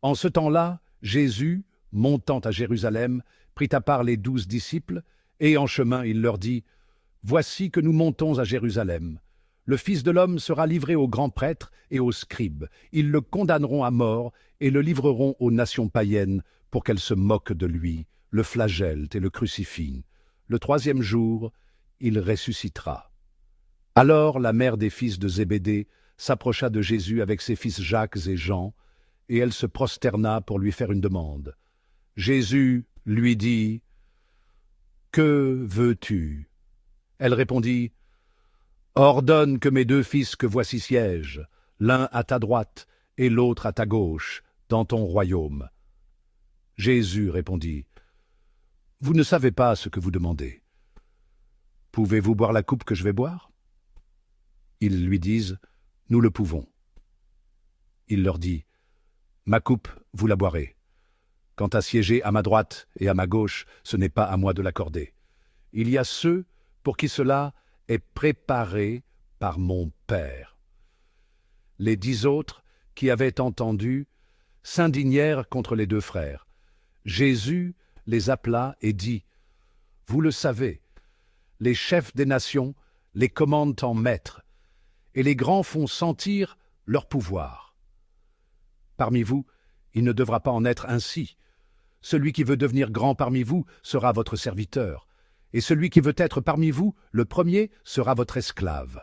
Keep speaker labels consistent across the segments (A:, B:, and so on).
A: En ce temps-là, Jésus, montant à Jérusalem, prit à part les 12 disciples, et en chemin il leur dit, « Voici que nous montons à Jérusalem. Le Fils de l'homme sera livré aux grands prêtres et aux scribes. Ils le condamneront à mort et le livreront aux nations païennes pour qu'elles se moquent de lui, le flagellent et le crucifient. Le troisième jour, il ressuscitera. » Alors la mère des fils de Zébédée s'approcha de Jésus avec ses fils Jacques et Jean, et elle se prosterna pour lui faire une demande. Jésus lui dit, « Que veux-tu » Elle répondit, « Ordonne que mes 2 fils que voici siègent, l'un à ta droite et l'autre à ta gauche, dans ton royaume. » Jésus répondit, « Vous ne savez pas ce que vous demandez. Pouvez-vous boire la coupe que je vais boire ?» Ils lui disent, « Nous le pouvons. » Il leur dit, « Ma coupe, vous la boirez. Quant à siéger à ma droite et à ma gauche, ce n'est pas à moi de l'accorder. Il y a ceux pour qui cela est préparé par mon Père. » Les 10 autres, qui avaient entendu, s'indignèrent contre les 2 frères. Jésus les appela et dit, « Vous le savez, les chefs des nations les commandent en maîtres, et les grands font sentir leur pouvoir. Parmi vous, il ne devra pas en être ainsi. Celui qui veut devenir grand parmi vous sera votre serviteur, et celui qui veut être parmi vous le premier sera votre esclave.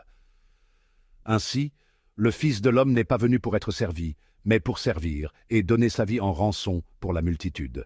A: Ainsi, le Fils de l'homme n'est pas venu pour être servi, mais pour servir et donner sa vie en rançon pour la multitude.